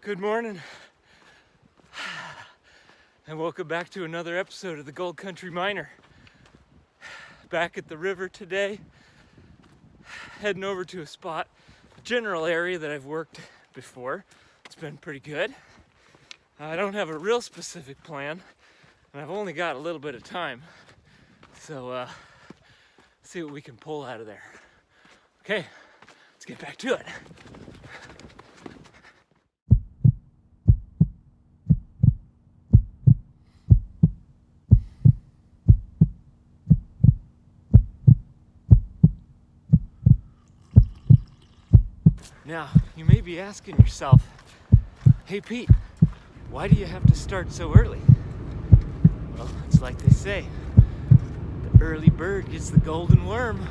Good morning, and welcome back to another episode of the Gold Country Miner. Back at the river today, heading over to a general area that I've worked before. It's been pretty good. I don't have a real specific plan, and I've only got a little bit of time, so see what we can pull out of there. Okay, let's get back to it. Now, you may be asking yourself, hey Pete, why do you have to start so early? Well, it's like they say, the early bird gets the golden worm.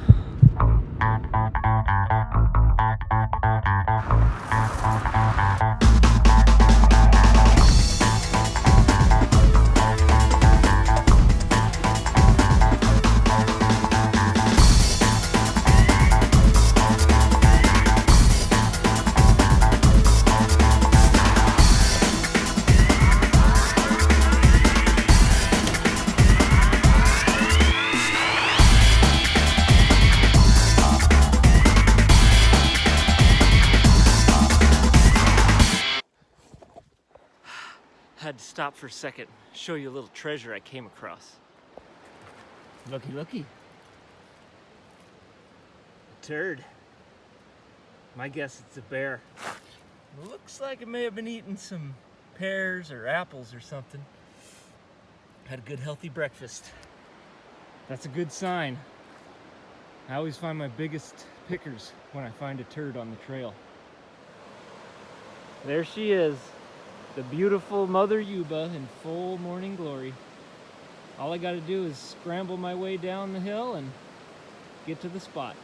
Had to stop for a second, show you a little treasure I came across. Looky, looky. A turd. My guess it's a bear. Looks like it may have been eating some pears or apples or something. Had a good healthy breakfast. That's a good sign. I always find my biggest pickers when I find a turd on the trail. There she is. The beautiful Mother Yuba in full morning glory. All I gotta do is scramble my way down the hill and get to the spot.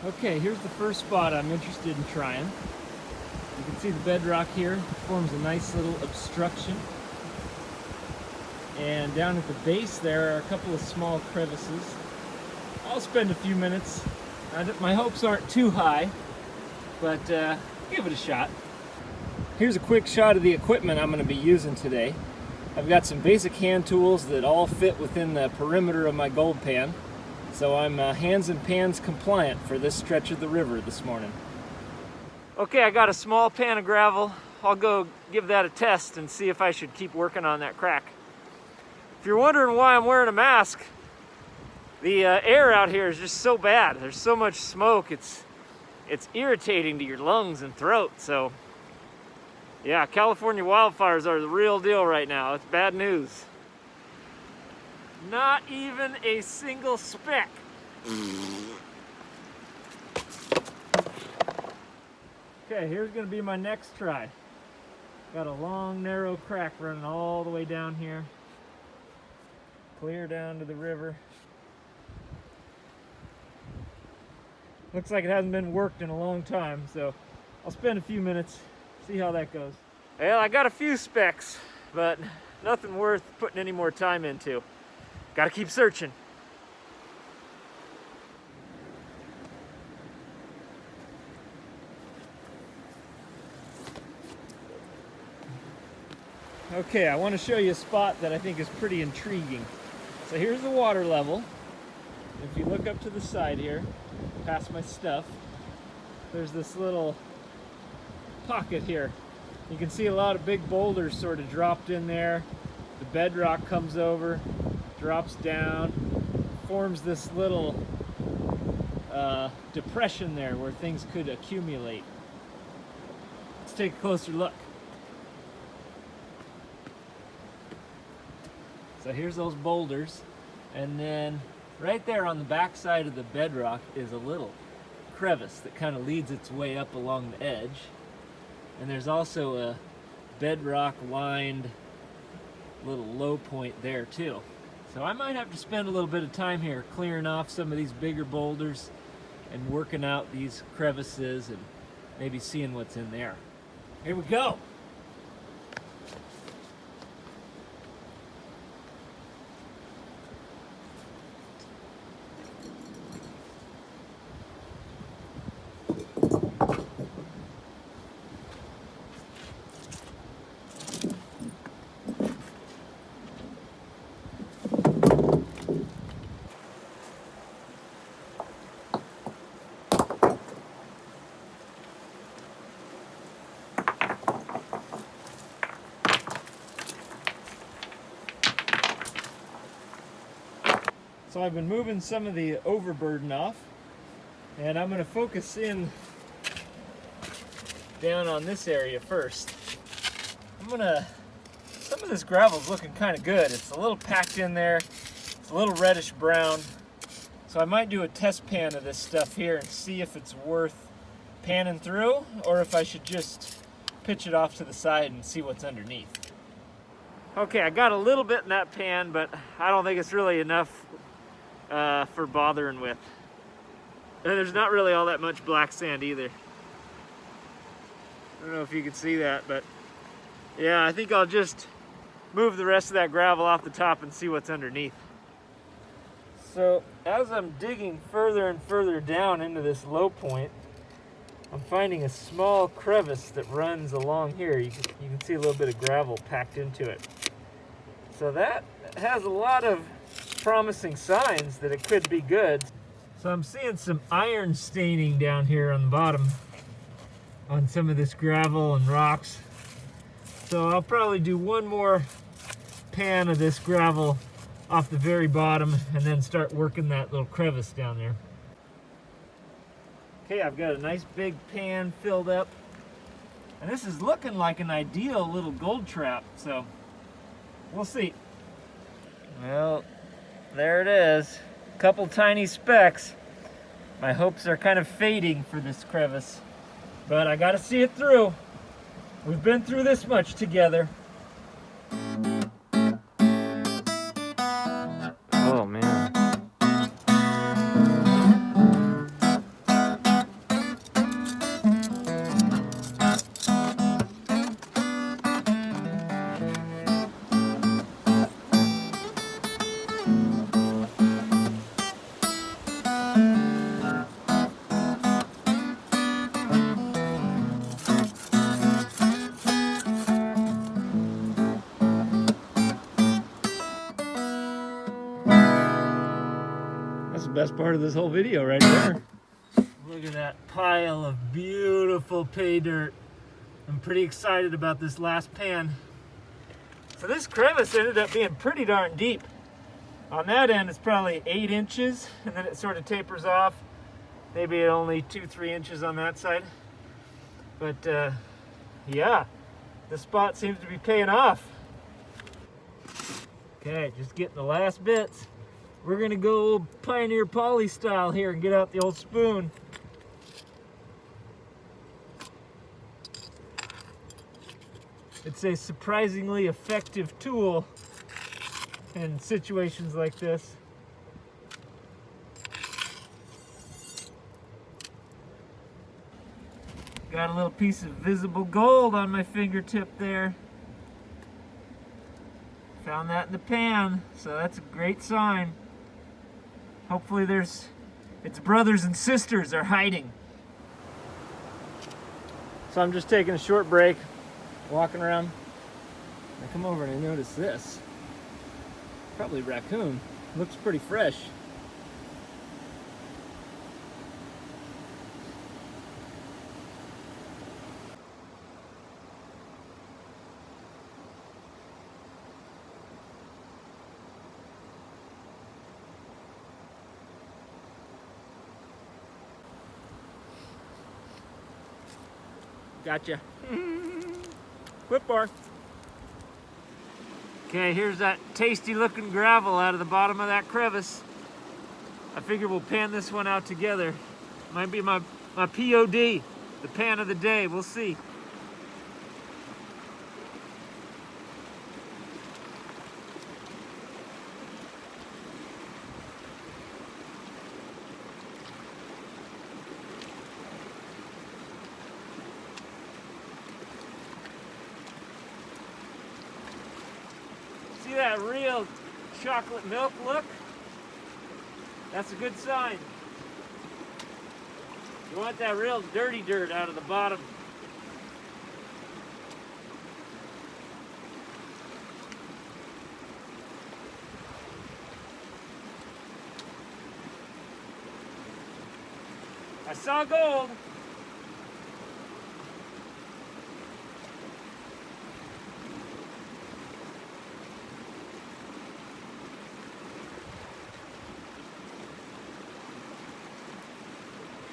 Okay, here's the first spot I'm interested in trying. You can see the bedrock here. It forms a nice little obstruction. And down at the base there are a couple of small crevices. I'll spend a few minutes. My hopes aren't too high, but give it a shot. Here's a quick shot of the equipment I'm going to be using today. I've got some basic hand tools that all fit within the perimeter of my gold pan, so I'm hands and pans compliant for this stretch of the river this morning. Okay, I got a small pan of gravel. I'll go give that a test and see if I should keep working on that crack. If you're wondering why I'm wearing a mask, the air out here is just so bad. There's so much smoke, it's irritating to your lungs and throat. So yeah, California wildfires are the real deal right now. It's bad news. Not even a single speck. Okay, here's gonna be my next try. Got a long narrow crack running all the way down here. Clear down to the river. Looks like it hasn't been worked in a long time, so I'll spend a few minutes, see how that goes. Well, I got a few specks, but nothing worth putting any more time into. Gotta keep searching. Okay, I want to show you a spot that I think is pretty intriguing. So here's the water level. If you look up to the side here, past my stuff, there's this little pocket here. You can see a lot of big boulders sort of dropped in there. The bedrock comes over, drops down, forms this little depression there where things could accumulate. Let's take a closer look. So here's those boulders, and then right there on the back side of the bedrock is a little crevice that kind of leads its way up along the edge. And there's also a bedrock lined little low point there too. So I might have to spend a little bit of time here clearing off some of these bigger boulders and working out these crevices and maybe seeing what's in there. Here we go. So I've been moving some of the overburden off, and I'm going to focus in down on this area first. Some of this gravel's looking kind of good. It's a little packed in there. It's a little reddish brown. So I might do a test pan of this stuff here and see if it's worth panning through, or if I should just pitch it off to the side and see what's underneath. Okay, I got a little bit in that pan, but I don't think it's really enough for bothering with. And there's not really all that much black sand either. I don't know if you can see that, but yeah, I think I'll just move the rest of that gravel off the top and see what's underneath. So as I'm digging further and further down into this low point, I'm finding a small crevice that runs along here. You can see a little bit of gravel packed into it. So that has a lot of promising signs that it could be good. So I'm seeing some iron staining down here on the bottom on some of this gravel and rocks. So I'll probably do one more pan of this gravel off the very bottom and then start working that little crevice down there. Okay, I've got a nice big pan filled up, and this is looking like an ideal little gold trap, so we'll see. Well, there it is. A couple tiny specks. My hopes are kind of fading for this crevice, but I gotta see it through. We've been through this much together. Oh man. Best part of this whole video right there. Look at that pile of beautiful pay dirt. I'm pretty excited about this last pan. So this crevice ended up being pretty darn deep. On that end it's probably 8 inches, and then it sort of tapers off. Maybe only 2-3 inches on that side. But yeah, this spot seems to be paying off. Okay, just getting the last bits. We're gonna go Pioneer Poly style here and get out the old spoon. It's a surprisingly effective tool in situations like this. Got a little piece of visible gold on my fingertip there. Found that in the pan, so that's a great sign. Hopefully its brothers and sisters are hiding. So I'm just taking a short break, walking around. I come over and I notice this. Probably raccoon. Looks pretty fresh. Gotcha. Whip bar. Okay, here's that tasty looking gravel out of the bottom of that crevice. I figure we'll pan this one out together. Might be my POD, the pan of the day. We'll see. See that real chocolate milk look? That's a good sign. You want that real dirty dirt out of the bottom. I saw gold.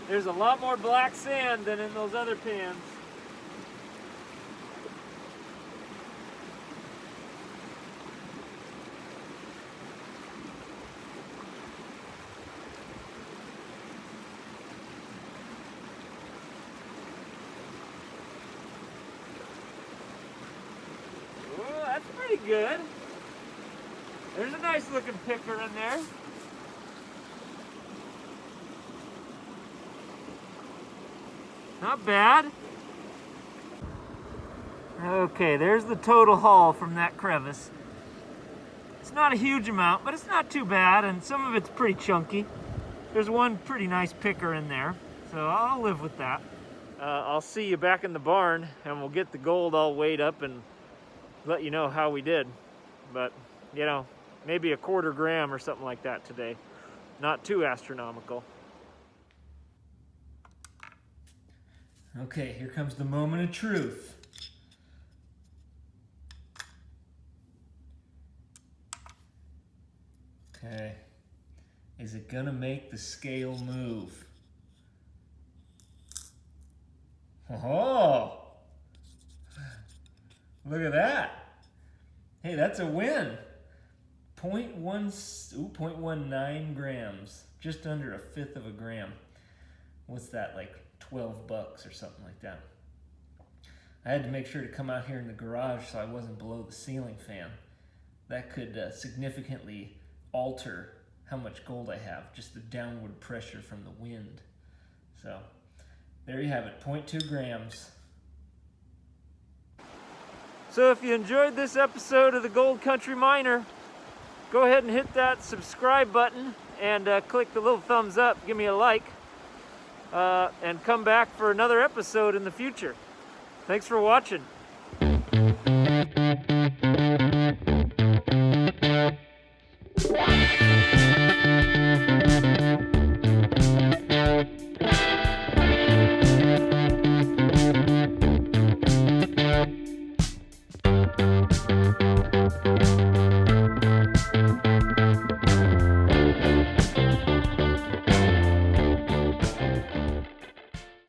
There's a lot more black sand than in those other pans. Oh, that's pretty good. There's a nice looking picker in there. Not bad. Okay, there's the total haul from that crevice. It's not a huge amount, but it's not too bad, and some of it's pretty chunky. There's one pretty nice picker in there, so I'll live with that. I'll see you back in the barn, and we'll get the gold all weighed up and let you know how we did. But, you know, maybe a 1/4 gram or something like that today. Not too astronomical. Okay, here comes the moment of truth. Okay, is it gonna make the scale move? Oh, look at that. Hey, that's a win. 0.19 grams, just under 1/5 of a gram. What's that, like $12 or something like that. I had to make sure to come out here in the garage so I wasn't below the ceiling fan. That could significantly alter how much gold I have, just the downward pressure from the wind. So there you have it, 0.2 grams. So if you enjoyed this episode of the Gold Country Miner, go ahead and hit that subscribe button and click the little thumbs up, give me a like. And come back for another episode in the future. Thanks for watching.